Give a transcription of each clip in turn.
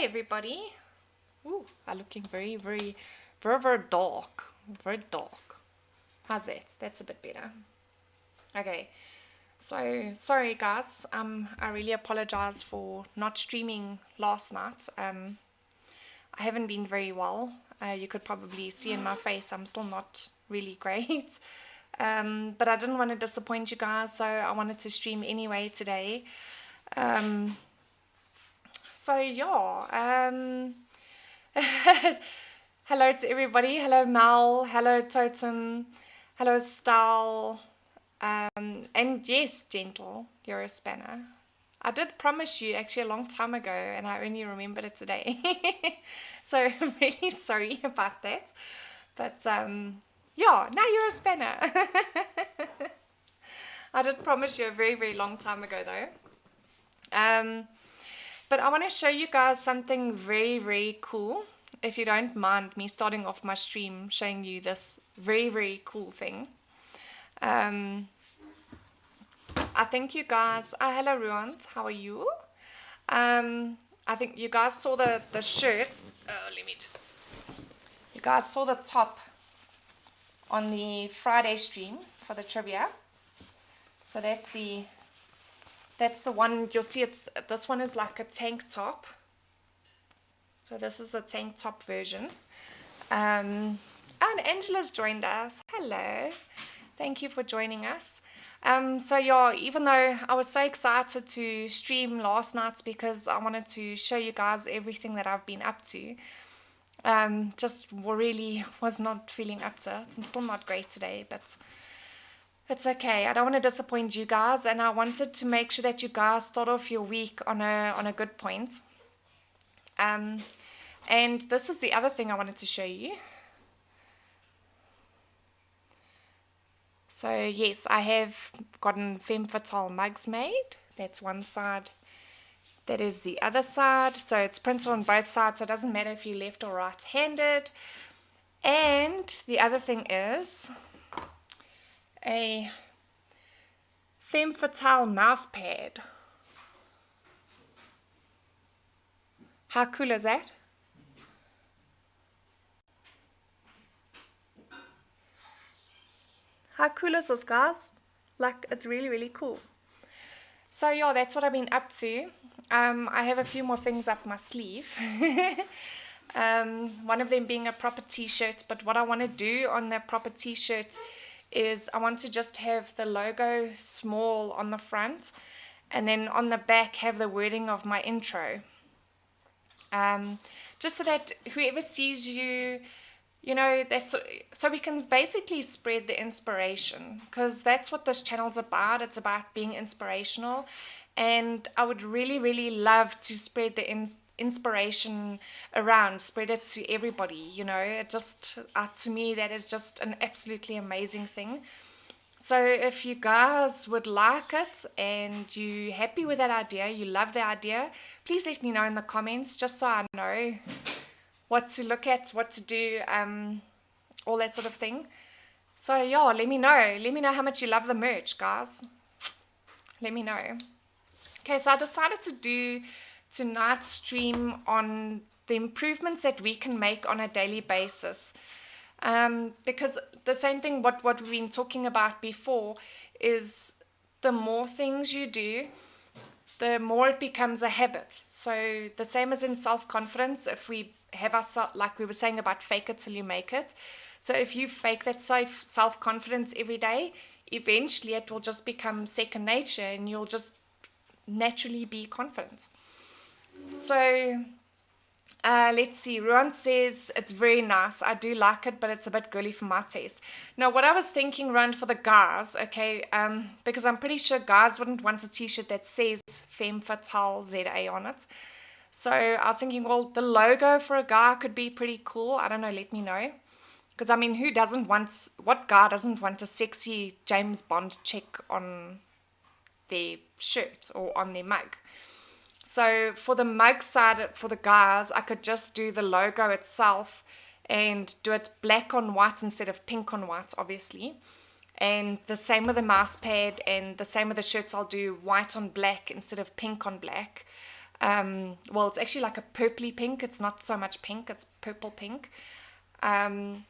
everybody. Ooh, I'm looking very, very, very, very dark. Very dark. How's that? That's a bit better. Okay. So, sorry guys. I really apologize for not streaming last night. I haven't been very well. You could probably see in my face I'm still not really great. But I didn't want to disappoint you guys, so I wanted to stream anyway today. So yeah, hello to everybody. Hello Mel. Hello Totem. Hello Stal. And yes, Gentle, you're a spanner. I did promise you actually a long time ago, and I only remembered it today. So I'm really sorry about that. But yeah, now you're a spanner. I did promise you a very, very long time ago though. But I want to show you guys something very, very cool. If you don't mind me starting off my stream showing you this very, very cool thing. I think you guys... hello, Ruant. How are you? I think you guys saw the shirt. Let me just... You guys saw the top on the Friday stream for the trivia. So that's the one. You'll see this one is like a tank top. So this is the tank top version. And Angela's joined us. Hello. Thank you for joining us. So yeah, even though I was so excited to stream last night because I wanted to show you guys everything that I've been up to, just really was not feeling up to it. I'm still not great today, but it's okay. I don't want to disappoint you guys, and I wanted to make sure that you guys start off your week on a good point. And this is the other thing I wanted to show you. So yes, I have gotten femme fatale mugs made. That's one side. That is the other side. So it's printed on both sides, so it doesn't matter if you're left or right-handed. And the other thing is a femme fatale mouse pad. How cool is that? How cool is this, guys? Like, it's really, really cool. So yeah, that's what I've been up to. I have a few more things up my sleeve. One of them being a proper t-shirt, but what I want to do on the proper t-shirt is I want to just have the logo small on the front, and then on the back have the wording of my intro. Just so that whoever sees you, you know, so we can basically spread the inspiration, because that's what this channel's about. It's about being inspirational, and I would really, really love to spread the inspiration around, spread it to everybody. You know, it just to me that is just an absolutely amazing thing. So if you guys would like it and you're happy with that idea, you love the idea, please let me know in the comments, just so I know what to look at, what to do, all that sort of thing. So yeah, let me know how much you love the merch, guys. Let me know. Okay, so I decided to do tonight's stream on the improvements that we can make on a daily basis. Because the same thing what we've been talking about before is the more things you do, the more it becomes a habit. So the same as in self-confidence, if we have ourselves, like we were saying about fake it till you make it. So if you fake that self-confidence every day, eventually it will just become second nature and you'll just naturally be confident. So let's see. Ruan says it's very nice. I do like it, but it's a bit girly for my taste. Now, what I was thinking, Ruan, for the guys, okay, because I'm pretty sure guys wouldn't want a t-shirt that says Femme Fatale ZA on it. So I was thinking, well, the logo for a guy could be pretty cool. I don't know, let me know. Because, I mean, what guy doesn't want a sexy James Bond check on their shirt or on their mug? So for the mug side, for the guys, I could just do the logo itself and do it black on white instead of pink on white, obviously. And the same with the mouse pad, and the same with the shirts, I'll do white on black instead of pink on black. Well, it's actually like a purpley pink. It's not so much pink, it's purple pink. Um,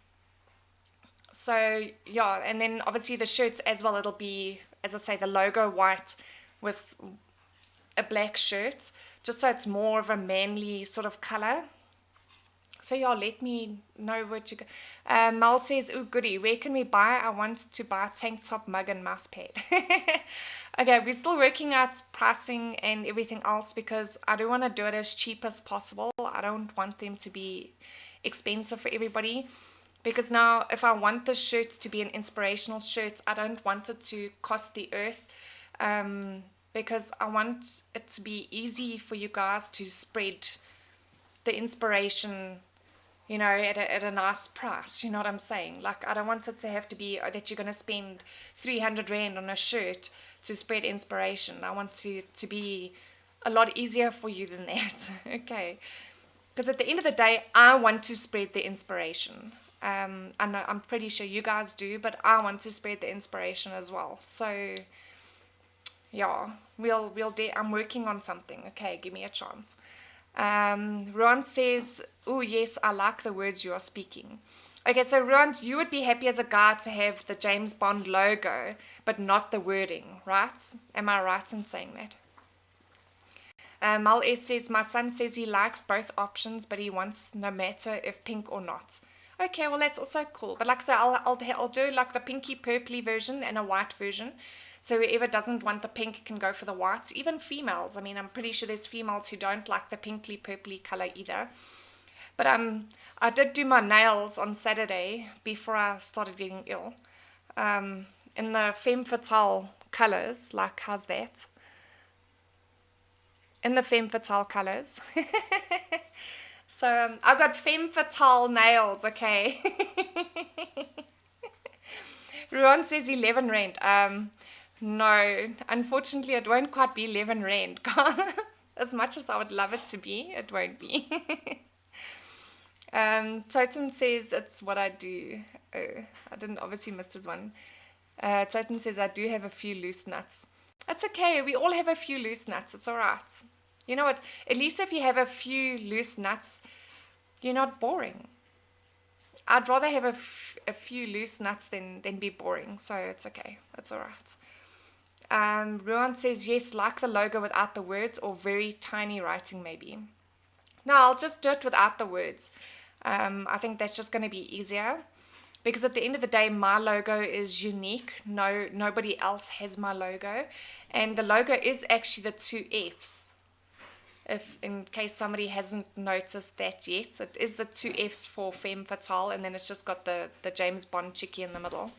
so yeah, and then obviously the shirts as well, it'll be, as I say, the logo white with a black shirt, just so it's more of a manly sort of color. So yeah, let me know what you go. Mel says, "Ooh, goody. Where can we buy? I want to buy a tank top, mug, and mouse pad." Okay, we're still working out pricing and everything else because I do want to do it as cheap as possible. I don't want them to be expensive for everybody. Because now, if I want the shirts to be an inspirational shirt, I don't want it to cost the earth. Because I want it to be easy for you guys to spread the inspiration, at a nice price. You know what I'm saying? Like, I don't want it to have to be that you're going to spend 300 Rand on a shirt to spread inspiration. I want to be a lot easier for you than that. Okay. Because at the end of the day, I want to spread the inspiration. I know, I'm pretty sure you guys do, but I want to spread the inspiration as well. So, yeah, I'm working on something. Okay, give me a chance. Ron says, "Oh yes, I like the words you are speaking." Okay, so Ron, you would be happy as a guy to have the James Bond logo, but not the wording, right? Am I right in saying that? Mal S says, "My son says he likes both options, but he wants no matter if pink or not." Okay, well that's also cool. But like I said, I'll do like the pinky purpley version and a white version. So whoever doesn't want the pink can go for the white. Even females. I mean, I'm pretty sure there's females who don't like the pinkly purpley color either. But I did do my nails on Saturday before I started getting ill. In the femme fatale colors. Like, how's that? In the femme fatale colors. So I've got femme fatale nails, okay. Ruan says 11 Rand. No, unfortunately it won't quite be 11 Rand, guys. As much as I would love it to be, it won't be. Totem says it's what I do. Oh, I didn't obviously miss his one. Totem says I do have a few loose nuts. It's okay, we all have a few loose nuts, it's alright. You know what, at least if you have a few loose nuts, you're not boring. I'd rather have a few loose nuts than be boring, so it's okay, it's alright. Ruan says yes, like the logo without the words or very tiny writing maybe. No, I'll just do it without the words. I think that's just going to be easier. Because at the end of the day, my logo is unique. Nobody else has my logo. And the logo is actually the two Fs. If in case somebody hasn't noticed that yet, it is the two Fs for femme fatale, and then it's just got the James Bond chickie in the middle.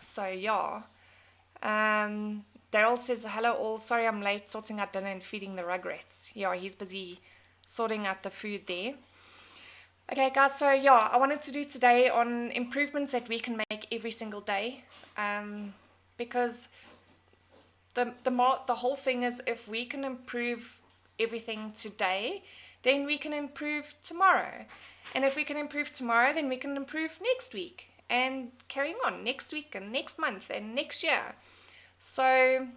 So yeah. Daryl says, "Hello all, sorry I'm late, sorting out dinner and feeding the rugrats." Yeah, he's busy sorting out the food there. Okay guys, so yeah, I wanted to do today on improvements that we can make every single day. Because the whole thing is, if we can improve everything today, then we can improve tomorrow. And if we can improve tomorrow, then we can improve next week. And carrying on next week and next month and next year. So,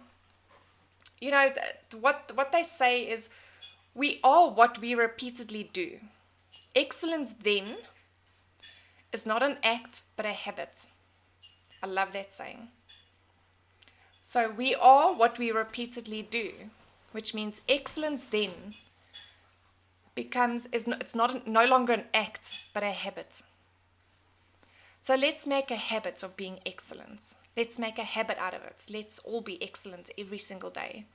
what they say is, we are what we repeatedly do. Excellence, then, is not an act, but a habit. I love that saying. So we are what we repeatedly do, which means excellence then it's no longer an act, but a habit. So let's make a habit of being excellent. Let's make a habit out of it. Let's all be excellent every single day.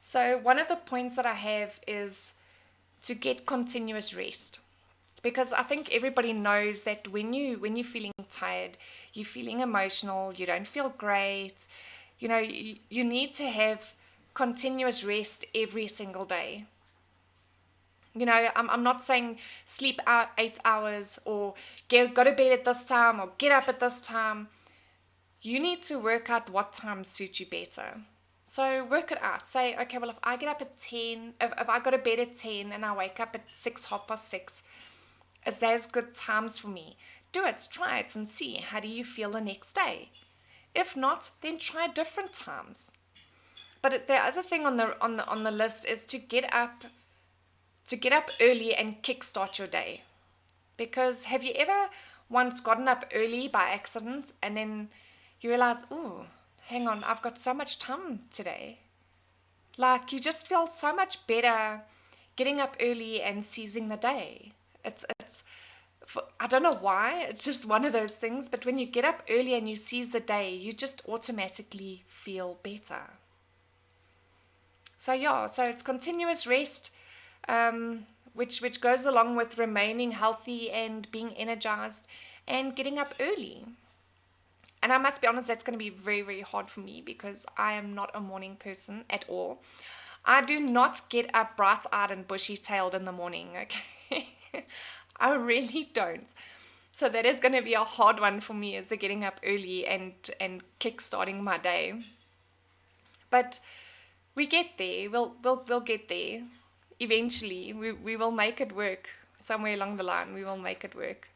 So one of the points that I have is to get continuous rest. Because I think everybody knows that when you're feeling tired, you're feeling emotional, you don't feel great, you need to have continuous rest every single day. I'm not saying sleep out 8 hours or go to bed at this time or get up at this time. You need to work out what times suit you better. So work it out. Say, okay, well, if I get up at 10, if I go to bed at 10 and I wake up at 6, 6:30, is those good times for me? Do it, try it and see. How do you feel the next day? If not, then try different times. But the other thing on the list is to get up early and kickstart your day. Because have you ever once gotten up early by accident and then you realize, oh, hang on, I've got so much time today. Like, you just feel so much better getting up early and seizing the day. It's I don't know why, it's just one of those things, but when you get up early and you seize the day, you just automatically feel better. So yeah, so it's continuous rest, which goes along with remaining healthy and being energized and getting up early. And I must be honest, that's going to be very, very hard for me because I am not a morning person at all. I do not get up bright-eyed and bushy-tailed in the morning, okay? I really don't. So that is going to be a hard one for me, is the getting up early and kick-starting my day. But we get there. We'll get there. Eventually, we will make it work. Somewhere along the line, we will make it work.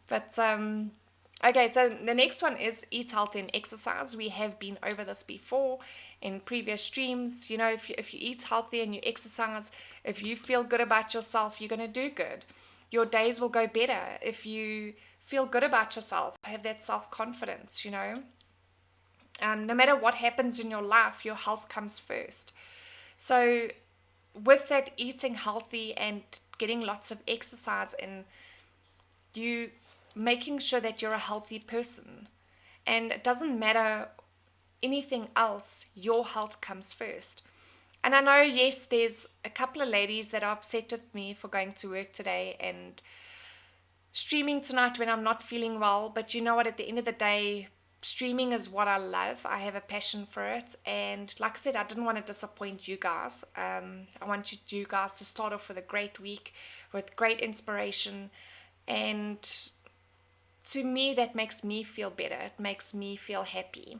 But okay, so the next one is eat healthy and exercise. We have been over this before in previous streams. You know, if you eat healthy and you exercise, if you feel good about yourself, you're going to do good. Your days will go better if you feel good about yourself, have that self-confidence, you know. No matter what happens in your life, your health comes first. So with that eating healthy and getting lots of exercise in, you making sure that you're a healthy person. And it doesn't matter anything else, your health comes first. And I know, yes, there's a couple of ladies that are upset with me for going to work today and streaming tonight when I'm not feeling well. But you know what, at the end of the day, streaming is what I love. I have a passion for it. And like I said, I didn't want to disappoint you guys. I want you guys to start off with a great week, with great inspiration. And to me, that makes me feel better. It makes me feel happy.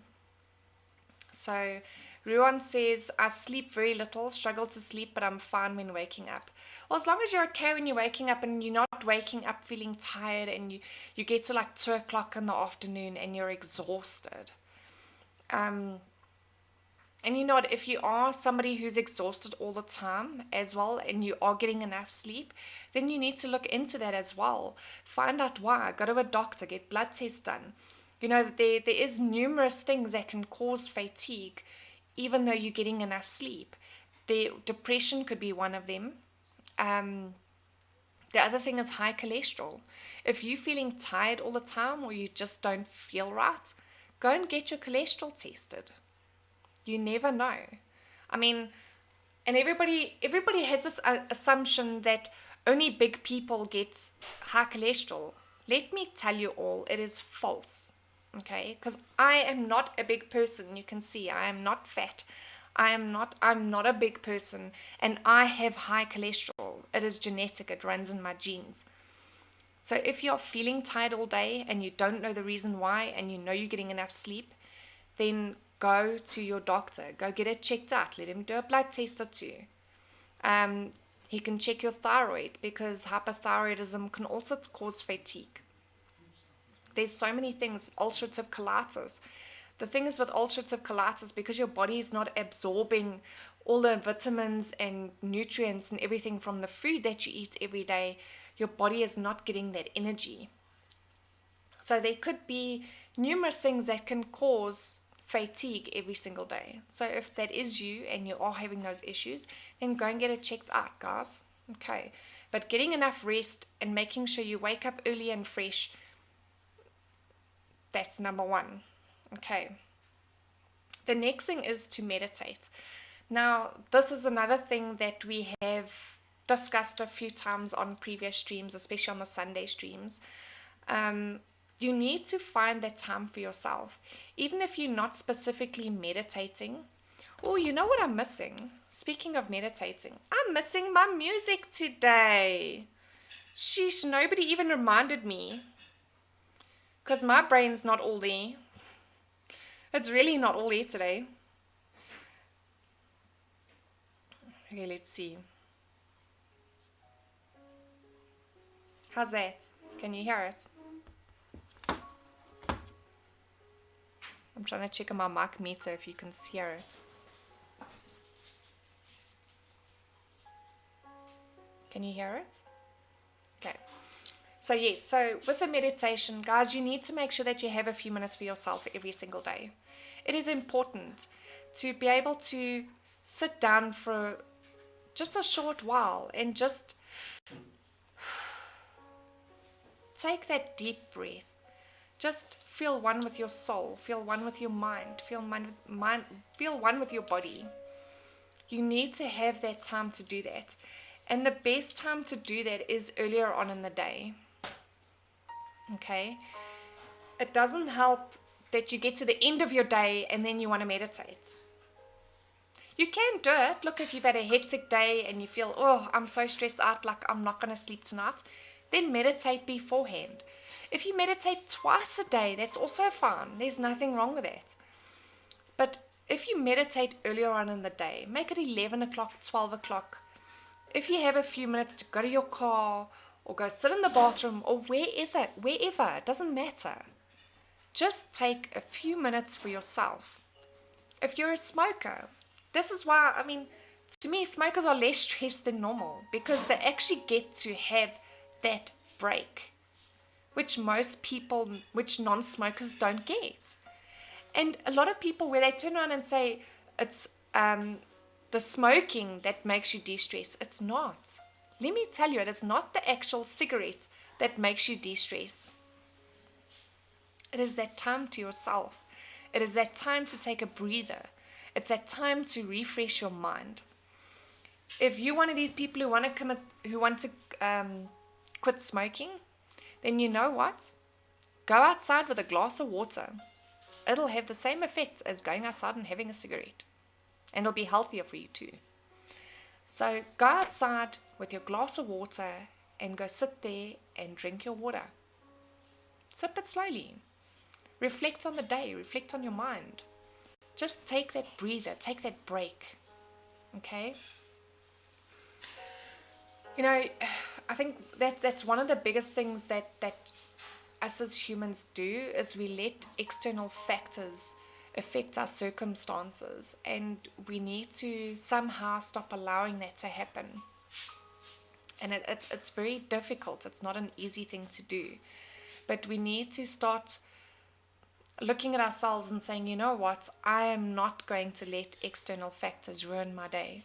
So Ruan says, I sleep very little, struggle to sleep, but I'm fine when waking up. Well, as long as you're okay when you're waking up and you're not waking up feeling tired and you get to like 2 o'clock in the afternoon and you're exhausted. And you know what, if you are somebody who's exhausted all the time as well and you are getting enough sleep, then you need to look into that as well. Find out why. Go to a doctor, get blood tests done. You know, there is numerous things that can cause fatigue even though you're getting enough sleep. The depression could be one of them. The other thing is high cholesterol. If you're feeling tired all the time or you just don't feel right, go and get your cholesterol tested. You never know. I mean, and everybody has this assumption that only big people get high cholesterol. Let me tell you all, it is false. Okay? Because I am not a big person. You can see I am not fat. I'm not a big person, and I have high cholesterol. It is genetic. It runs in my genes. So if you're feeling tired all day and you don't know the reason why and you know you're getting enough sleep, then go to your doctor. Go get it checked out. Let him do a blood test or two. He can check your thyroid because hypothyroidism can also cause fatigue. There's so many things. Ulcerative colitis. The thing is with ulcerative colitis, because your body is not absorbing all the vitamins and nutrients and everything from the food that you eat every day, your body is not getting that energy. So there could be numerous things that can cause fatigue every single day. So if that is you and you are having those issues, then go and get it checked out, guys. Okay. But getting enough rest and making sure you wake up early and fresh, that's number one. Okay. The next thing is to meditate. Now, this is another thing that we have discussed a few times on previous streams, especially on the Sunday streams. You need to find that time for yourself. Even if you're not specifically meditating. Oh, you know what I'm missing? Speaking of meditating, I'm missing my music today. Sheesh, nobody even reminded me. Because my brain's not all there. It's really not all there today. Okay, let's see. How's that? Can you hear it? I'm trying to check on my mic meter if you can hear it. Can you hear it? Okay. So yes, so with the meditation, guys, you need to make sure that you have a few minutes for yourself every single day. It is important to be able to sit down for just a short while and just take that deep breath. Just feel one with your soul, feel one with your mind, feel one with your body. You need to have that time to do that. And the best time to do that is earlier on in the day. Okay? It doesn't help that you get to the end of your day and then you want to meditate. You can do it. Look, if you've had a hectic day and you feel, oh, I'm so stressed out, like I'm not going to sleep tonight, then meditate beforehand. If you meditate twice a day, that's also fine. There's nothing wrong with that. But if you meditate earlier on in the day, make it 11 o'clock, 12 o'clock. If you have a few minutes to go to your car or go sit in the bathroom or wherever, it doesn't matter. Just take a few minutes for yourself. If you're a smoker, this is why, to me, smokers are less stressed than normal because they actually get to have that break, which non-smokers don't get. And a lot of people, where they turn around and say it's the smoking that makes you de-stress, it's not. Let me tell you, it is not the actual cigarette that makes you de-stress. It is that time to yourself. It is that time to take a breather. It's that time to refresh your mind. If you're one of these people who want to quit smoking, then you know what? Go outside with a glass of water. It'll have the same effect as going outside and having a cigarette. And it'll be healthier for you too. So go outside with your glass of water and go sit there and drink your water. Sip it slowly. Reflect on the day. Reflect on your mind. Just take that breather. Take that break. Okay? I think that's one of the biggest things that us as humans do is we let external factors affect our circumstances, and we need to somehow stop allowing that to happen. And it's very difficult. It's not an easy thing to do, but we need to start looking at ourselves and saying, you know what, I am not going to let external factors ruin my day.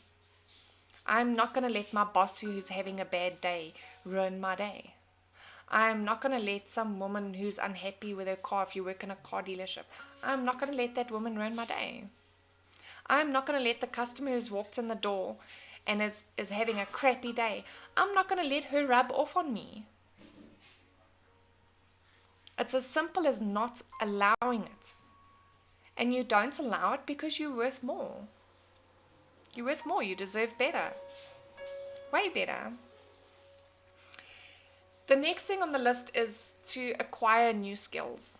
I'm not going to let my boss who's having a bad day ruin my day. I'm not going to let some woman who's unhappy with her car, if you work in a car dealership, I'm not going to let that woman ruin my day. I'm not going to let the customer who's walked in the door and is having a crappy day, I'm not going to let her rub off on me. It's as simple as not allowing it. And you don't allow it because you're worth more. You're worth more. You deserve better. Way better. The next thing on the list is to acquire new skills.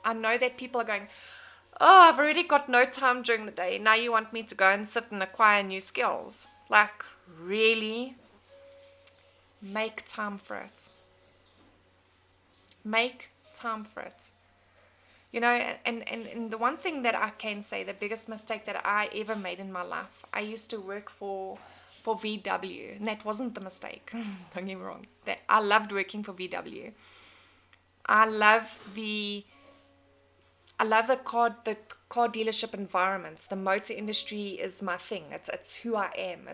I know that people are going, oh, I've already got no time during the day. Now you want me to go and sit and acquire new skills. Like, really? Make time for it. Make time for it. And the one thing that I can say, the biggest mistake that I ever made in my life, I used to work for VW, and that wasn't the mistake. Don't get me wrong. I loved working for VW. I love the car dealership environments. The motor industry is my thing. It's who I am.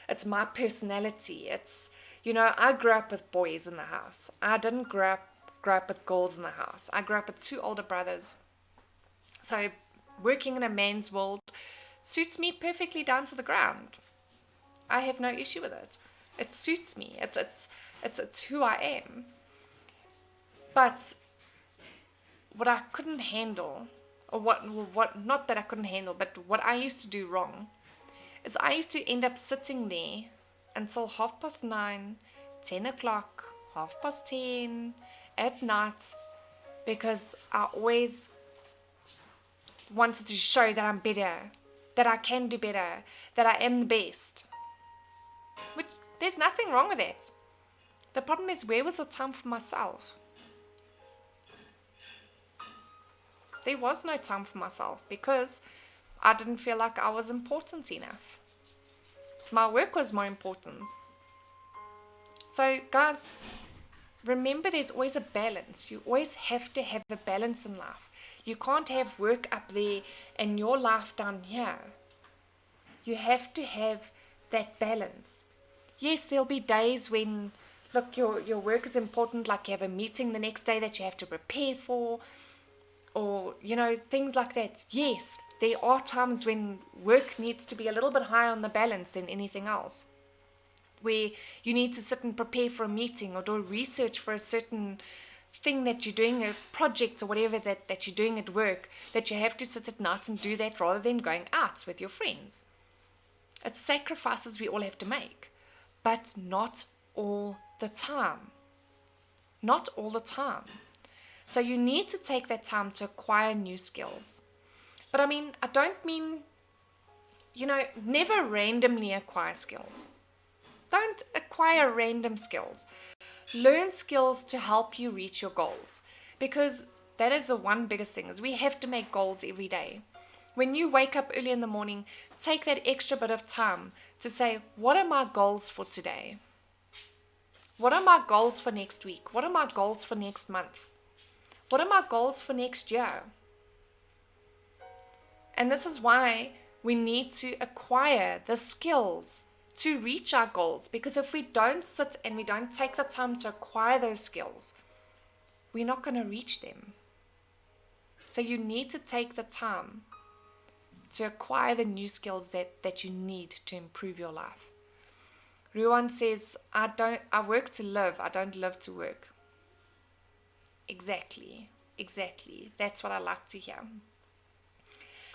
It's my personality. I grew up with boys in the house. I didn't grow up with girls in the house. I grew up with 2 older brothers. So working in a man's world suits me perfectly down to the ground. I have no issue with it. It suits me. It's who I am. But what I couldn't handle, or what not that I couldn't handle, but what I used to do wrong, is I used to end up sitting there until 9:30, 10 o'clock, 10:30 at night, because I always wanted to show that I'm better, that I can do better, that I am the best. Which, there's nothing wrong with that. The problem is, where was the time for myself? There was no time for myself because I didn't feel like I was important enough. My work was more important. So, guys, remember there's always a balance. You always have to have a balance in life. You can't have work up there and your life down here. You have to have that balance. Yes, there'll be days when, look, your work is important, like you have a meeting the next day that you have to prepare for, or, things like that. Yes, there are times when work needs to be a little bit higher on the balance than anything else, where you need to sit and prepare for a meeting or do research for a certain thing that you're doing, a project or whatever that you're doing at work, that you have to sit at night and do that rather than going out with your friends. It's sacrifices we all have to make, but not all the time. Not all the time. So you need to take that time to acquire new skills. But I don't mean, never randomly acquire skills. Don't acquire random skills. Learn skills to help you reach your goals. Because that is the one biggest thing, is we have to make goals every day. When you wake up early in the morning, take that extra bit of time to say, what are my goals for today? What are my goals for next week? What are my goals for next month? What are my goals for next year? And this is why we need to acquire the skills to reach our goals. Because if we don't sit and we don't take the time to acquire those skills, we're not going to reach them. So you need to take the time to acquire the new skills that you need to improve your life. Ruan says, I work to live, I don't live to work. Exactly. That's what I like to hear.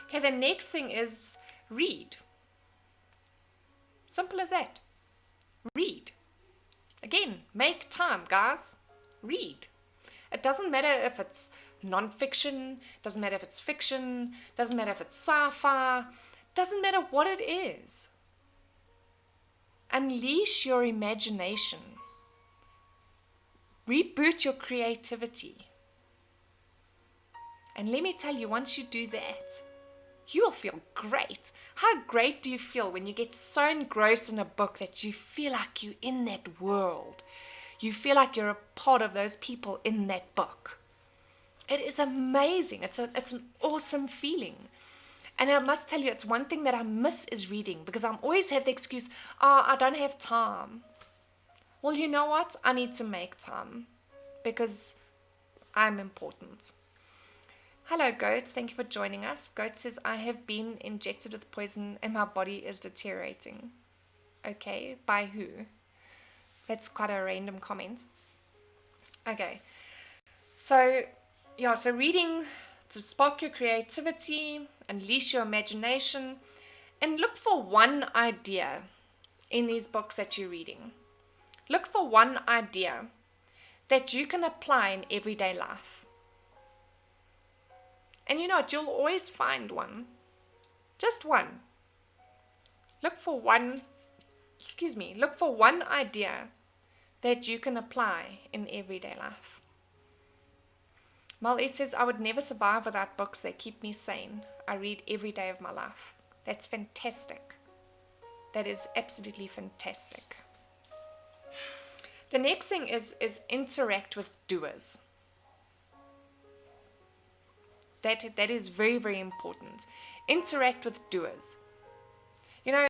Okay, the next thing is read. Simple as that. Read. Again, make time, guys. Read. It doesn't matter if it's non-fiction, doesn't matter if it's fiction, doesn't matter if it's sci-fi, doesn't matter what it is. Unleash your imagination. Reboot your creativity. And let me tell you, once you do that, you will feel great. How great do you feel when you get so engrossed in a book that you feel like you're in that world? You feel like you're a part of those people in that book. It is amazing. It's an awesome feeling. And I must tell you, it's one thing that I miss is reading, because I always have the excuse, I don't have time. Well, you know what? I need to make time because I'm important. Hello, Goat. Thank you for joining us. Goat says, I have been injected with poison and my body is deteriorating. Okay, by who? That's quite a random comment. Okay, so reading to spark your creativity, unleash your imagination, and look for one idea in these books that you're reading. Look for one idea that you can apply in everyday life. And you know what? You'll always find one. Just one. Look for one idea that you can apply in everyday life. Mal S says, I would never survive without books. They keep me sane. I read every day of my life. That's fantastic. That is absolutely fantastic. The next thing is interact with doers. That is very, very important. Interact with doers. You know,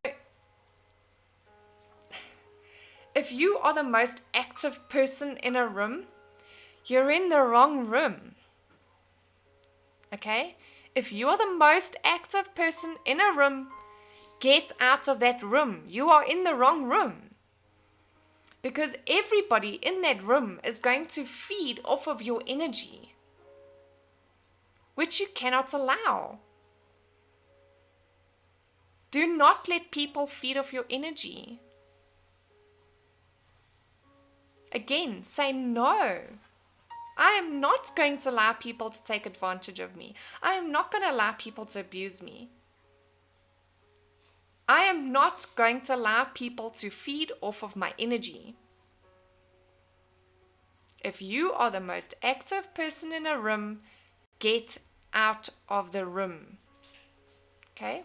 if you are the most active person in a room, you're in the wrong room. Okay? If you are the most active person in a room, get out of that room. You are in the wrong room. Because everybody in that room is going to feed off of your energy, which you cannot allow. Do not let people feed off your energy. Again, say no. I am not going to allow people to take advantage of me. I am not going to allow people to abuse me. I am not going to allow people to feed off of my energy. If you are the most active person in a room, get out of the room. Okay?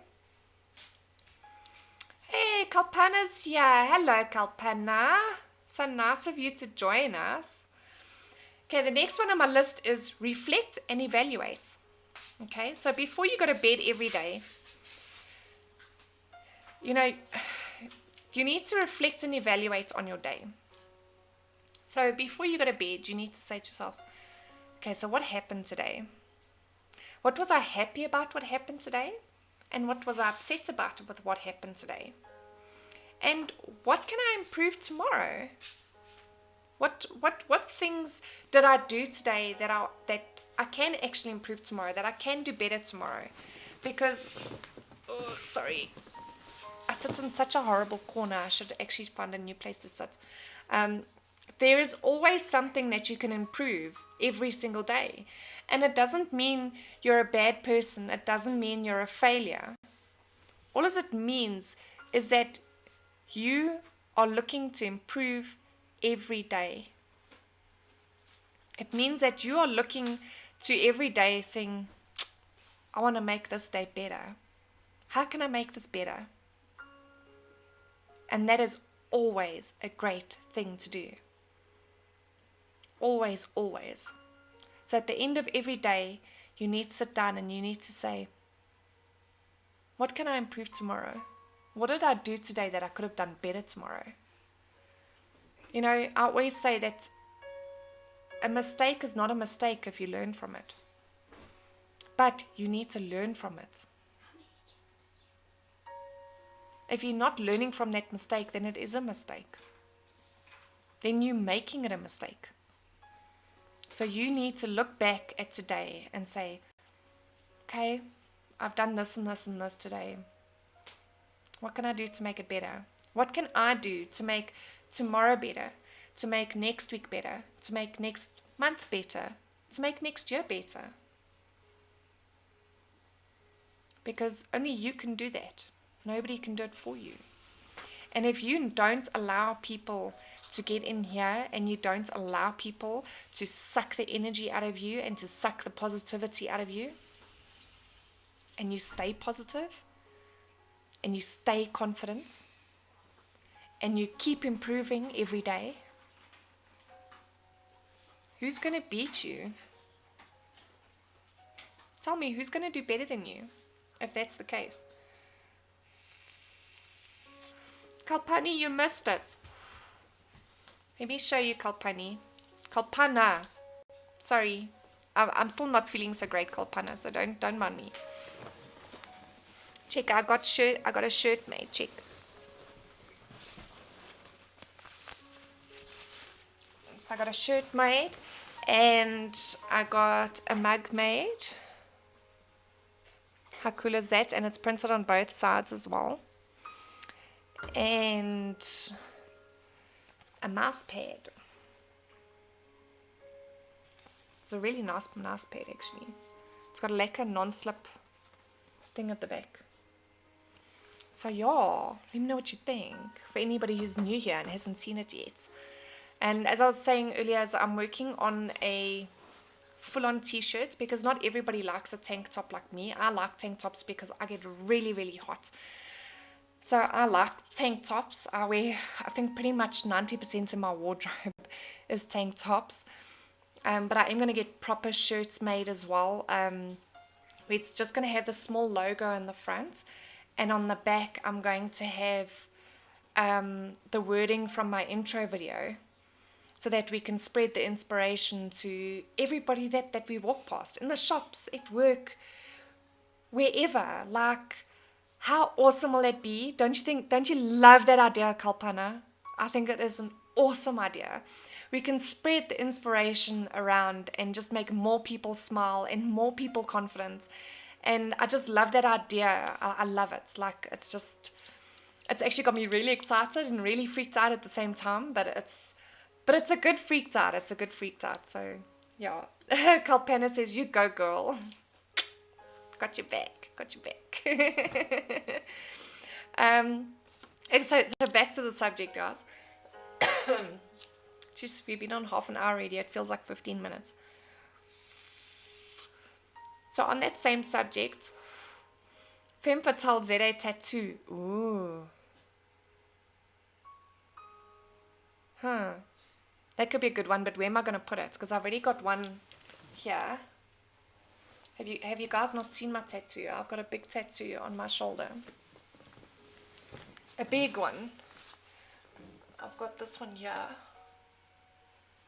Hey, Kalpana's here. Hello, Kalpana. So nice of you to join us. Okay, the next one on my list is reflect and evaluate. Okay, so before you go to bed every day, you need to reflect and evaluate on your day. So before you go to bed, you need to say to yourself, okay, so what happened today? What was I happy about what happened today? And what was I upset about with what happened today? And what can I improve tomorrow? What things did I do today that I can actually improve tomorrow, that I can do better tomorrow? Because, sorry, I sit in such a horrible corner. I should actually find a new place to sit. There is always something that you can improve every single day. And it doesn't mean you're a bad person. It doesn't mean you're a failure. All it means is that you are looking to improve every day. It means that you are looking to every day saying, I want to make this day better. How can I make this better? And that is always a great thing to do. Always, always. So at the end of every day, you need to sit down and you need to say, what can I improve tomorrow? What did I do today that I could have done better tomorrow? I always say that a mistake is not a mistake if you learn from it. But you need to learn from it. If you're not learning from that mistake, then it is a mistake. Then you're making it a mistake. So you need to look back at today and say, okay, I've done this and this and this today. What can I do to make it better? What can I do to make tomorrow better? To make next week better? To make next month better? To make next year better? Because only you can do that. Nobody can do it for you. And if you don't allow people to get in here and you don't allow people to suck the energy out of you and to suck the positivity out of you, and you stay positive and you stay confident and you keep improving every day, who's going to beat you? Tell me, who's going to do better than you if that's the case? Kalpani, you missed it. Let me show you Kalpani. Kalpana. Sorry. I'm still not feeling so great, Kalpana, so don't mind me. Check, I got a shirt made. Check. So I got a shirt made and I got a mug made. How cool is that? And it's printed on both sides as well. And a mouse pad. It's a really nice mouse pad actually. It's got a lacquer non-slip thing at the back. So yeah, let me know what you think. For anybody who's new here and hasn't seen it yet. And as I was saying earlier, as I'm working on a full-on t-shirt because not everybody likes a tank top like me. I like tank tops because I get really, really hot. So I like tank tops. I think pretty much 90% of my wardrobe is tank tops. But I am going to get proper shirts made as well. It's just going to have the small logo in the front. And on the back, I'm going to have the wording from my intro video so that we can spread the inspiration to everybody that we walk past, in the shops, at work, wherever. Like, how awesome will that be? Don't you love that idea, Kalpana? I think it is an awesome idea. We can spread the inspiration around and just make more people smile and more people confident. And I just love that idea. I love it. It's actually got me really excited and really freaked out at the same time. But it's a good freaked out. It's a good freaked out. So yeah, Kalpana says, "You go, girl. Got your back. Got your back." And so back to the subject, guys. Jeez, we've been on half an hour already. It feels like 15 minutes. So on that same subject, Femme Fatale ZA tattoo. Ooh. That could be a good one, but where am I going to put it? Because I've already got one here. Have you guys not seen my tattoo? I've got a big tattoo on my shoulder. A big one. I've got this one here,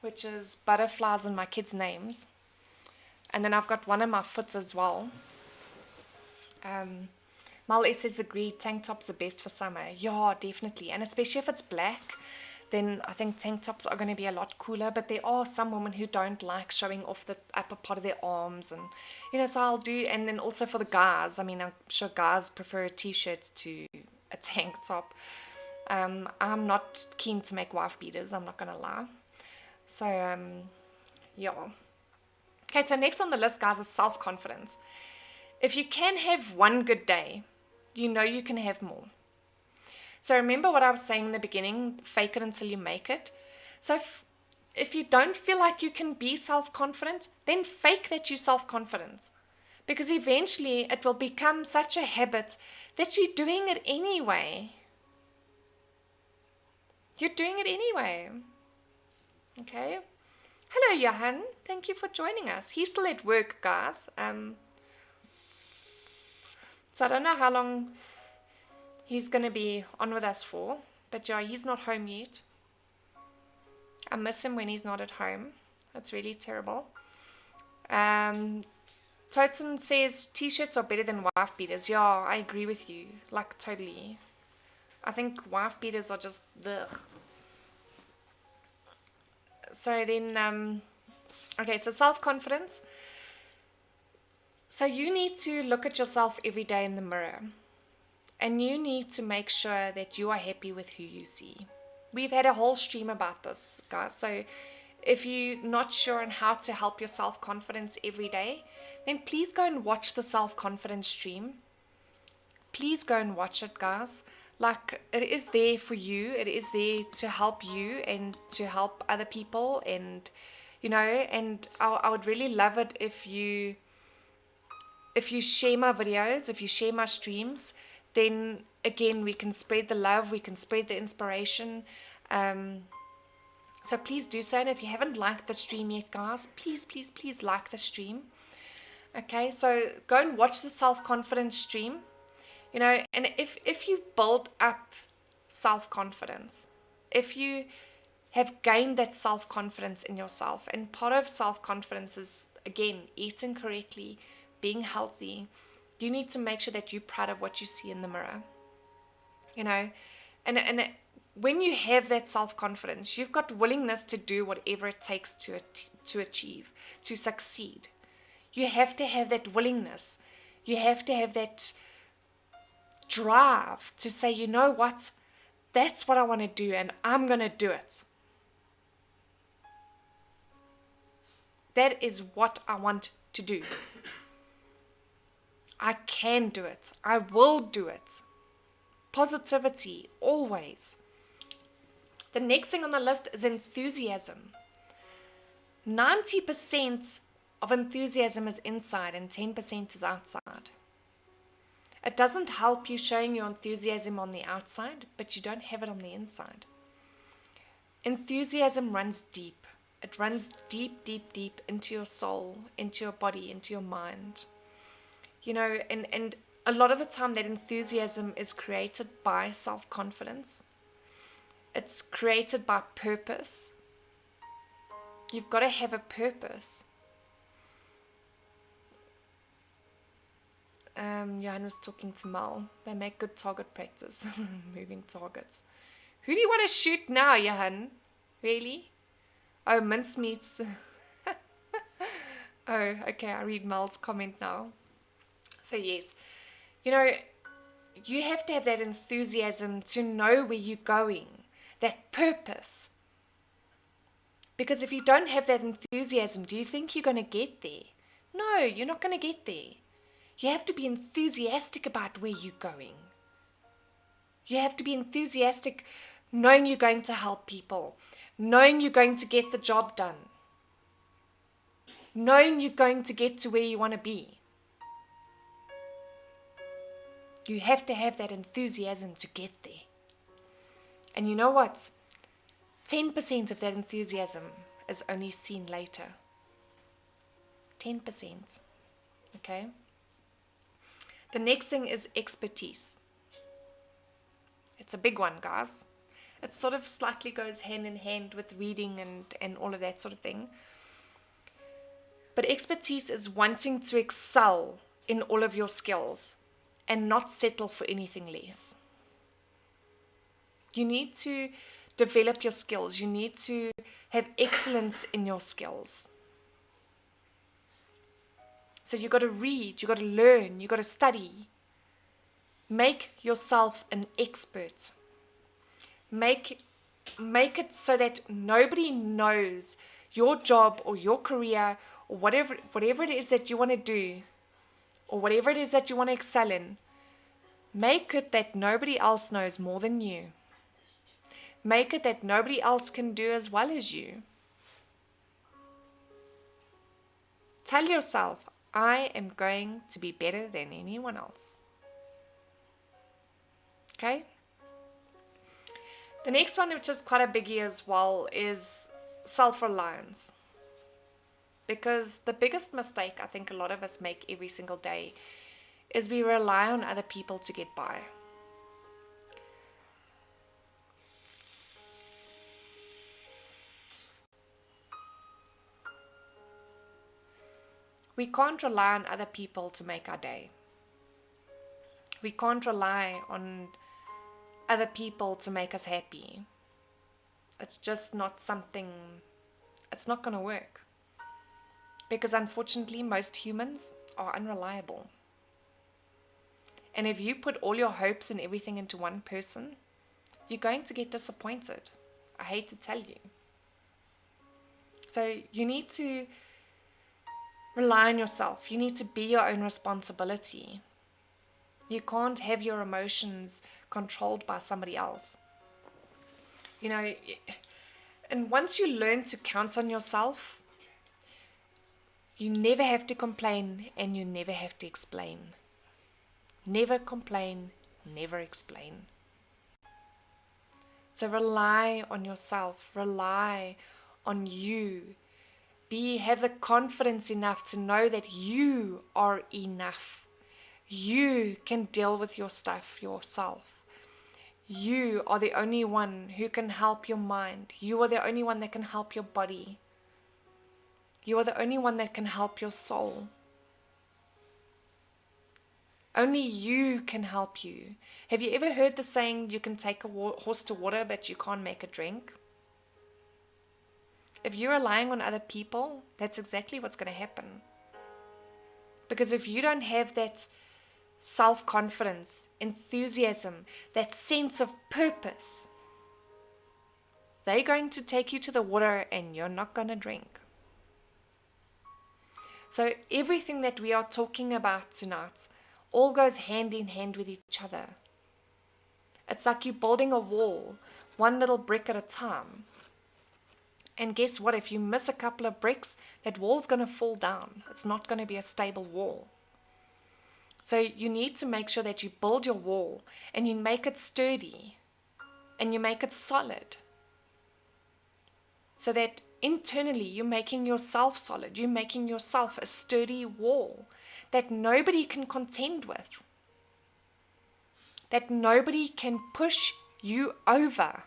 which is butterflies and my kids' names. And then I've got one on my foot as well. Mal S says agreed, tank tops the best for summer. Yeah, definitely. And especially if it's black, then I think tank tops are going to be a lot cooler. But there are some women who don't like showing off the upper part of their arms. And, so I'll do, and then also for the guys, I mean, I'm sure guys prefer a t-shirt to a tank top. I'm not keen to make wife beaters, I'm not going to lie. So, yeah. Okay, so next on the list, guys, is self-confidence. If you can have one good day, you can have more. So remember what I was saying in the beginning, fake it until you make it. So if you don't feel like you can be self-confident, then fake that you're self-confident. Because eventually it will become such a habit that you're doing it anyway. You're doing it anyway. Okay? Hello, Johan. Thank you for joining us. He's still at work, guys. So I don't know how long he's going to be on with us for. But yeah, he's not home yet. I miss him when he's not at home. That's really terrible. Totem says t-shirts are better than wife beaters. Yeah, I agree with you. Like, totally. I think wife beaters are just ugh. So then, okay, so self-confidence. So you need to look at yourself every day in the mirror. And you need to make sure that you are happy with who you see. We've had a whole stream about this, guys. So if you're not sure on how to help your self-confidence every day, then please go and watch the self-confidence stream. Please go and watch it, guys. Like, it is there for you. It is there to help you and to help other people. And, and I would really love it if you share my videos, if you share my streams, then again, we can spread the love, we can spread the inspiration. So please do so. And if you haven't liked the stream yet, guys, please, please, please like the stream. Okay, so go and watch the self-confidence stream. And if you build up self-confidence, if you have gained that self-confidence in yourself, and part of self-confidence is, again, eating correctly, being healthy, you need to make sure that you're proud of what you see in the mirror. And when you have that self-confidence, you've got willingness to do whatever it takes to achieve, to succeed. You have to have that willingness. You have to have that drive to say, you know what, that's what I want to do, and I'm going to do it. That is what I want to do. I can do it. I will do it. Positivity, always. The next thing on the list is enthusiasm. 90% of enthusiasm is inside and 10% is outside. It doesn't help you showing your enthusiasm on the outside, but you don't have it on the inside. Enthusiasm runs deep. It runs deep, deep, deep into your soul, into your body, into your mind. And a lot of the time that enthusiasm is created by self-confidence. It's created by purpose. You've got to have a purpose. Johan was talking to Mal. They make good target practice. Moving targets. Who do you want to shoot now, Johan? Really? Oh, mincemeats. Oh, okay. I read Mal's comment now. So yes, you have to have that enthusiasm to know where you're going, that purpose. Because if you don't have that enthusiasm, do you think you're going to get there? No, you're not going to get there. You have to be enthusiastic about where you're going. You have to be enthusiastic knowing you're going to help people, knowing you're going to get the job done, knowing you're going to get to where you want to be. You have to have that enthusiasm to get there. And you know what? 10% of that enthusiasm is only seen later. 10%. Okay? The next thing is expertise. It's a big one, guys. It sort of slightly goes hand in hand with reading and all of that sort of thing. But expertise is wanting to excel in all of your skills and not settle for anything less. You need to develop your skills. You need to have excellence in your skills. So you got to read, you got to learn, you got to study. Make yourself an expert. Make it so that nobody knows your job or your career or whatever it is that you want to do or whatever it is that you want to excel in. Make it that nobody else knows more than you. Make it that nobody else can do as well as you. Tell yourself, I am going to be better than anyone else. Okay? The next one, which is quite a biggie as well, is self-reliance. Because the biggest mistake I think a lot of us make every single day is we rely on other people to get by. We can't rely on other people to make our day. We can't rely on other people to make us happy. It's just not something, it's not going to work. Because unfortunately, most humans are unreliable. And if you put all your hopes and everything into one person, you're going to get disappointed. I hate to tell you. So you need to rely on yourself. You need to be your own responsibility. You can't have your emotions controlled by somebody else. You know, and once you learn to count on yourself, you never have to complain and you never have to explain. Never complain, never explain. So rely on yourself. Rely on you. Have the confidence enough to know that you are enough. You can deal with your stuff yourself. You are the only one who can help your mind. You are the only one that can help your body. You are the only one that can help your soul. Only you can help you. Have you ever heard the saying, you can take a horse to water, but you can't make it drink? If you're relying on other people, that's exactly what's going to happen. Because if you don't have that self-confidence, enthusiasm, that sense of purpose, they're going to take you to the water and you're not going to drink. So everything that we are talking about tonight all goes hand in hand with each other. It's like you're building a wall, one little brick at a time. And guess what? If you miss a couple of bricks, that wall's going to fall down. It's not going to be a stable wall. So you need to make sure that you build your wall and you make it sturdy and you make it solid. So that internally you're making yourself solid. You're making yourself a sturdy wall that nobody can contend with. That nobody can push you over.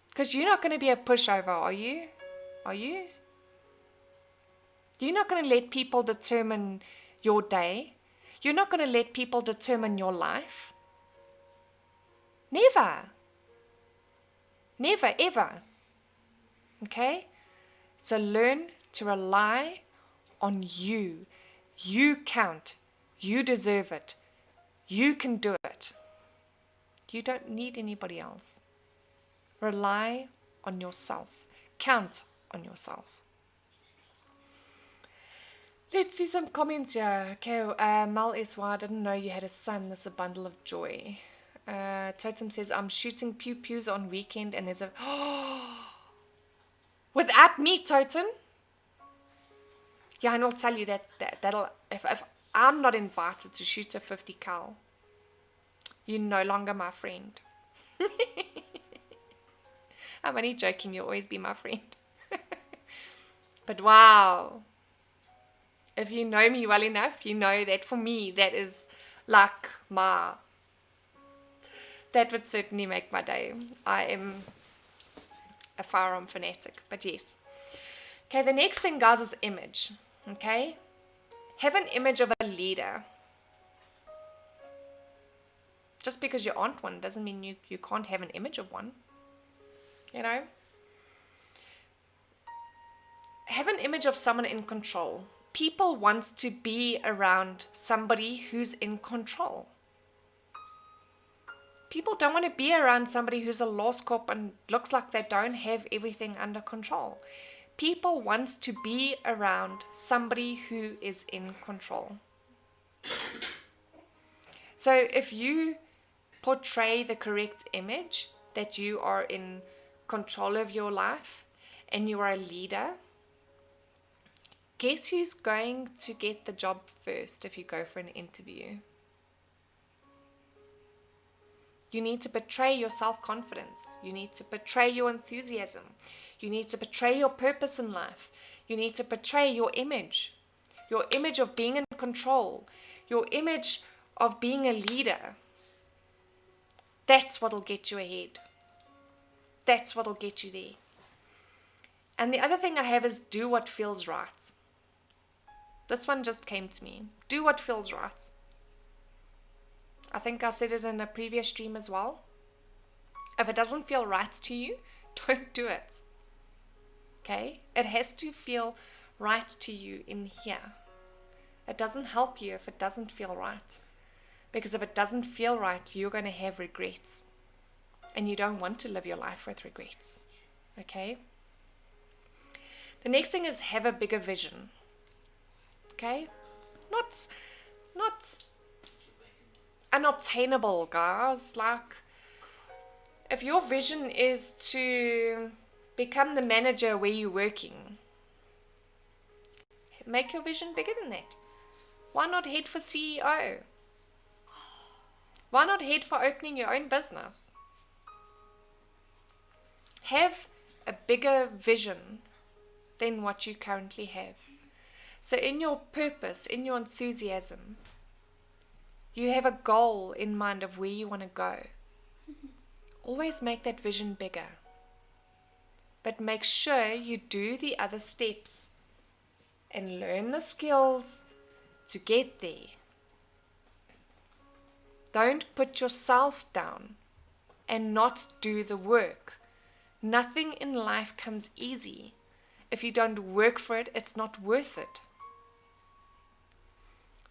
Because you're not going to be a pushover, are you? Are you? You're not going to let people determine your day. You're not going to let people determine your life. Never. Never, ever. Okay? So learn to rely on you. You count. You deserve it. You can do it. You don't need anybody else. Rely on yourself. Count on yourself. Let's see some comments here. Okay, Mal S.Y. I didn't know you had a son. This is a bundle of joy. Totem says, I'm shooting pew-pews on weekend and there's a... Without me, Totem? Yeah, and I'll tell you that'll... If I'm not invited to shoot a 50 cal, you're no longer my friend. I'm only joking, you'll always be my friend. But wow, if you know me well enough, you know that for me, that is like that would certainly make my day. I am a firearm fanatic, but yes. Okay, the next thing, guys, is image. Okay, have an image of a leader. Just because you aren't one doesn't mean you can't have an image of one. You know? Have an image of someone in control. People want to be around somebody who's in control. People don't want to be around somebody who's a lost cop and looks like they don't have everything under control. People want to be around somebody who is in control. So if you portray the correct image that you are in control of your life and you are a leader, guess who's going to get the job first if you go for an interview? You need to portray your self-confidence. You need to portray your enthusiasm. You need to portray your purpose in life. You need to portray your image of being in control, your image of being a leader. That's what'll get you ahead. That's what'll get you there. And the other thing I have is do what feels right. This one just came to me. Do what feels right. I think I said it in a previous stream as well. If it doesn't feel right to you, don't do it. Okay? It has to feel right to you in here. It doesn't help you if it doesn't feel right. Because if it doesn't feel right, you're going to have regrets. And you don't want to live your life with regrets. Okay? The next thing is have a bigger vision. Okay? Not unobtainable, guys. Like, if your vision is to become the manager where you're working, make your vision bigger than that. Why not head for CEO? Why not head for opening your own business? Have a bigger vision than what you currently have. So in your purpose, in your enthusiasm, you have a goal in mind of where you want to go. Always make that vision bigger. But make sure you do the other steps and learn the skills to get there. Don't put yourself down and not do the work. Nothing in life comes easy. If you don't work for it, it's not worth it.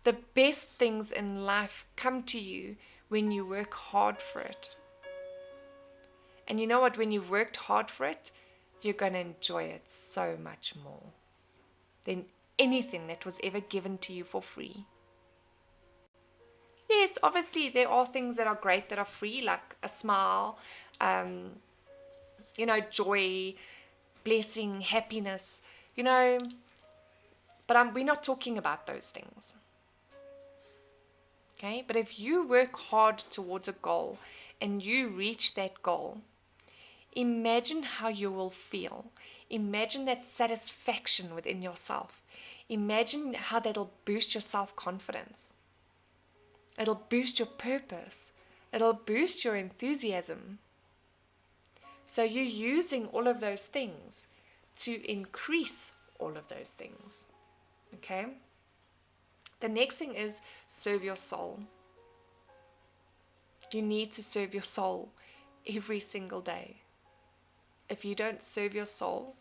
The best things in life come to you when you work hard for it. And you know what? When you've worked hard for it, you're going to enjoy it so much more than anything that was ever given to you for free. Yes, obviously there are things that are great that are free, like a smile, joy, blessing, happiness, but we're not talking about those things. Okay, but if you work hard towards a goal and you reach that goal, imagine how you will feel. Imagine that satisfaction within yourself. Imagine how that'll boost your self-confidence. It'll boost your purpose. It'll boost your enthusiasm. So you're using all of those things to increase all of those things. Okay? The next thing is serve your soul. You need to serve your soul every single day. If you don't serve your soul,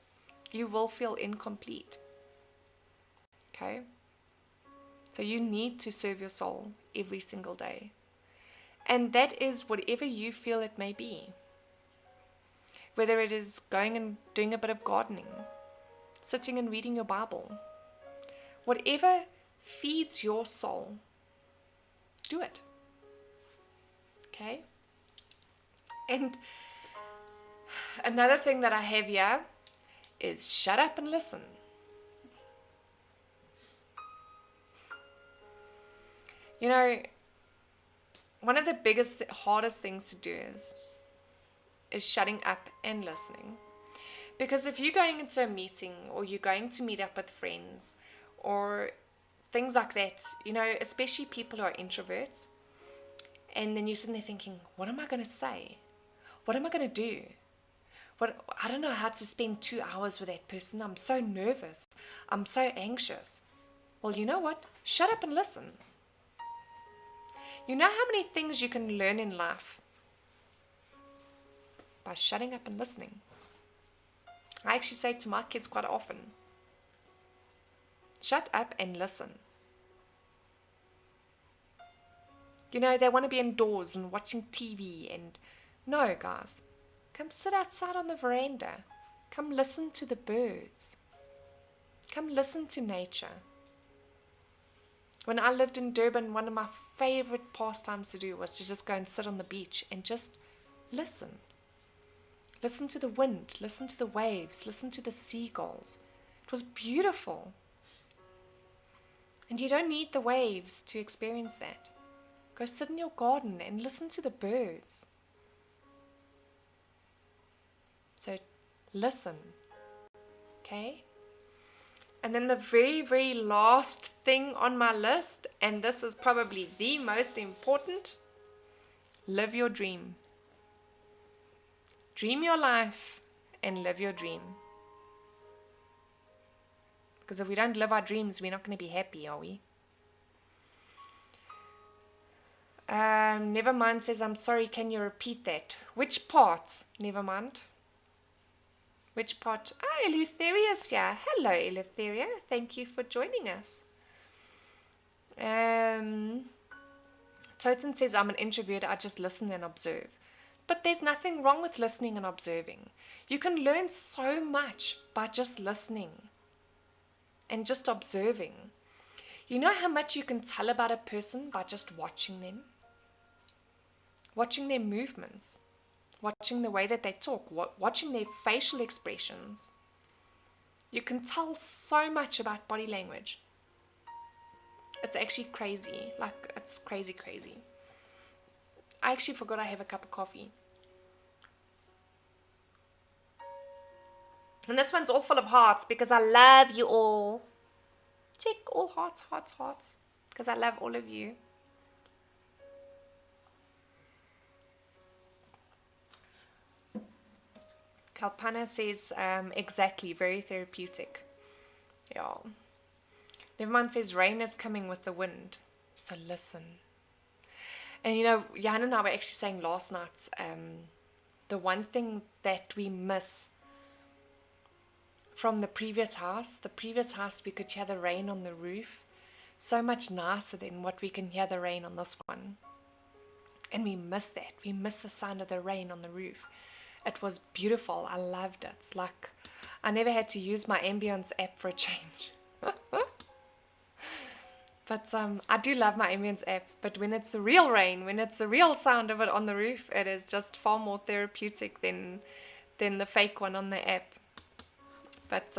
you will feel incomplete. Okay? So you need to serve your soul every single day. And that is whatever you feel it may be. Whether it is going and doing a bit of gardening, sitting and reading your Bible, whatever feeds your soul, do it. Okay? And another thing that I have here is shut up and listen. One of the biggest, hardest things to do is is shutting up and listening. Because if you're going into a meeting or you're going to meet up with friends or things like that, especially people who are introverts, and then you're sitting there thinking, what am I going to say? What am I going to do? I don't know how to spend 2 hours with that person. I'm so nervous. I'm so anxious. Well, you know what? Shut up and listen. You know how many things you can learn in life by shutting up and listening? I actually say to my kids quite often, shut up and listen. They want to be indoors and watching TV, and no, guys, come sit outside on the veranda. Come listen to the birds. Come listen to nature. When I lived in Durban, one of my favorite pastimes to do was to just go and sit on the beach and just listen. Listen to the wind, listen to the waves, listen to the seagulls. It was beautiful. And you don't need the waves to experience that. Go sit in your garden and listen to the birds. So listen, okay? And then the very, very last thing on my list, and this is probably the most important, live your dream. Dream your life and live your dream. Because if we don't live our dreams, we're not going to be happy, are we? Nevermind says, I'm sorry, can you repeat that? Which part? Nevermind. Which part? Ah, Eleutheria's here. Hello, Eleutheria. Thank you for joining us. Toten says, I'm an introvert. I just listen and observe. But there's nothing wrong with listening and observing. You can learn so much by just listening and just observing. You know how much you can tell about a person by just watching them? Watching their movements. Watching the way that they talk. Watching their facial expressions. You can tell so much about body language. It's actually crazy. It's crazy. I actually forgot I have a cup of coffee. And this one's all full of hearts because I love you all. Check all hearts. Because I love all of you. Kalpana says, exactly, very therapeutic. Yeah. Nevermind says, rain is coming with the wind. So listen. And Jan and I were actually saying last night, the one thing that we miss from the previous house we could hear the rain on the roof. So much nicer than what we can hear the rain on this one. And we miss that. We miss the sound of the rain on the roof. It was beautiful. I loved it. I never had to use my ambience app for a change. But I do love my ambience app. But when it's the real rain, when it's the real sound of it on the roof, it is just far more therapeutic than the fake one on the app. But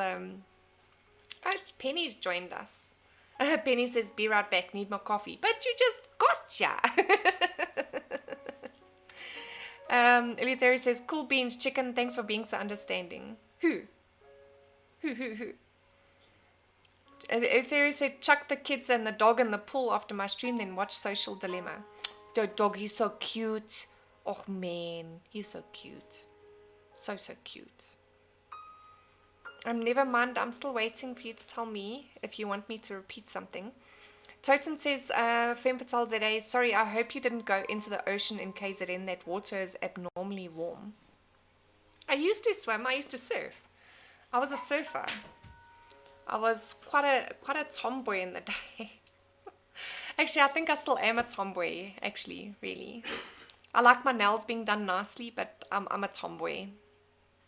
Penny's joined us. Penny says, be right back, need more coffee. But you just gotcha. Eleutheri says, cool beans, chicken, thanks for being so understanding. Who? Eleutheri said, chuck the kids and the dog in the pool after my stream, then watch Social Dilemma. The dog, he's so cute. Oh man, he's so cute. So cute. Never mind, I'm still waiting for you to tell me if you want me to repeat something. Toten says, Femme Fatale ZA, sorry, I hope you didn't go into the ocean in KZN. That water is abnormally warm. I used to swim, I used to surf. I was a surfer. I was quite a tomboy in the day. Actually, I think I still am a tomboy, actually, really. I like my nails being done nicely, but I'm a tomboy.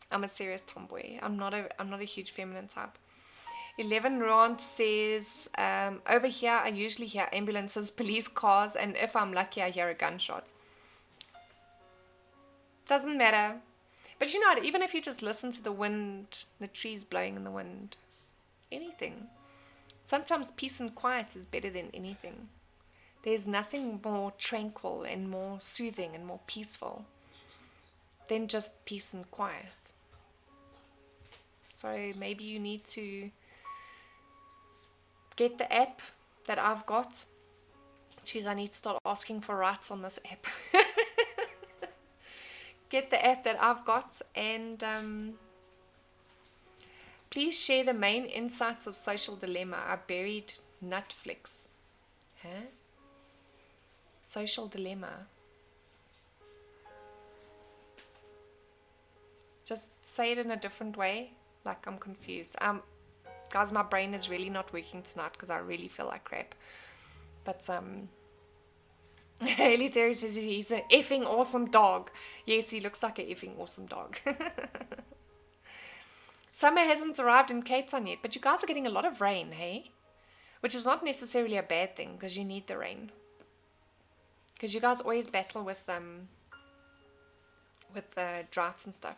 I'm a serious tomboy. I'm not a huge feminine type. 11 Rand says, over here I usually hear ambulances, police cars, and if I'm lucky I hear a gunshot. Doesn't matter. But you know what, even if you just listen to the wind, the trees blowing in the wind, anything. Sometimes peace and quiet is better than anything. There's nothing more tranquil and more soothing and more peaceful than just peace and quiet. So maybe you need to get the app that I've got. Jeez, I need to start asking for rights on this app. Get the app that I've got, and please share the main insights of Social Dilemma. I buried Netflix. Huh? Social Dilemma. Just say it in a different way. Like, I'm confused. Guys, my brain is really not working tonight because I really feel like crap. But Haley Theory says he's an effing awesome dog. Yes, he looks like an effing awesome dog. Summer hasn't arrived in Cape Town yet, but you guys are getting a lot of rain, hey? Which is not necessarily a bad thing, because you need the rain. Because you guys always battle with the droughts and stuff.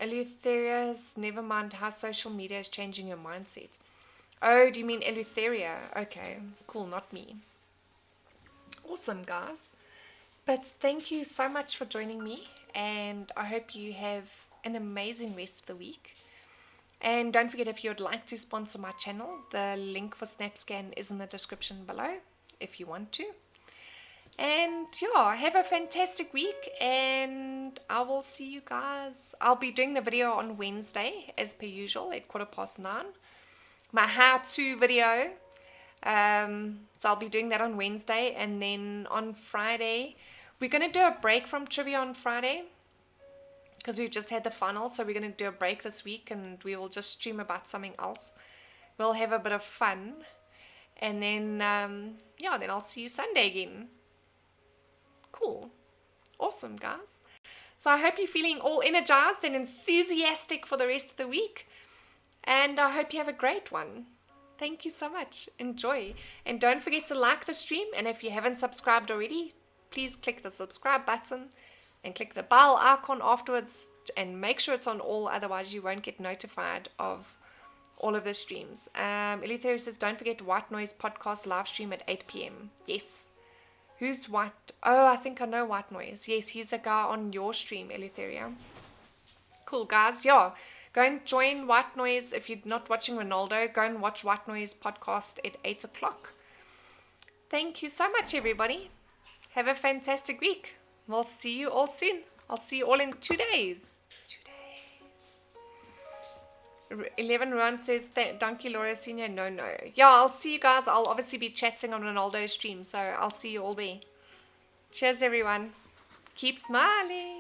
Eleutheria's, never mind how social media is changing your mindset. Oh, do you mean Eleutheria? Okay, cool, not me. Awesome, guys. But thank you so much for joining me, and I hope you have an amazing rest of the week. And don't forget, if you would like to sponsor my channel, the link for SnapScan is in the description below if you want to. And yeah, have a fantastic week, and I will see you guys. I'll be doing the video on Wednesday as per usual at 9:15. My how-to video. So I'll be doing that on Wednesday, and then on Friday we're going to do a break from trivia on Friday because we've just had the final, so we're going to do a break this week and we will just stream about something else. We'll have a bit of fun, and then then I'll see you Sunday again. Cool. Awesome, guys. So I hope you're feeling all energized and enthusiastic for the rest of the week, and I hope you have a great one. Thank you so much. Enjoy. And don't forget to like the stream. And if you haven't subscribed already, please click the subscribe button and click the bell icon afterwards, and make sure it's on all, otherwise you won't get notified of all of the streams. Eleutheria says, don't forget White Noise podcast live stream at 8 p.m. Yes. Who's White? Oh, I think I know White Noise. Yes, he's a guy on your stream, Eleutheria. Cool, guys. Yeah. Go and join White Noise. If you're not watching Ronaldo, go and watch White Noise podcast at 8 o'clock. Thank you so much, everybody. Have a fantastic week. We'll see you all soon. I'll see you all in 2 days. 2 days. 11 Ruan says, Donkey Laura Senior. No. Yeah, I'll see you guys. I'll obviously be chatting on Ronaldo's stream, so I'll see you all there. Cheers, everyone. Keep smiling.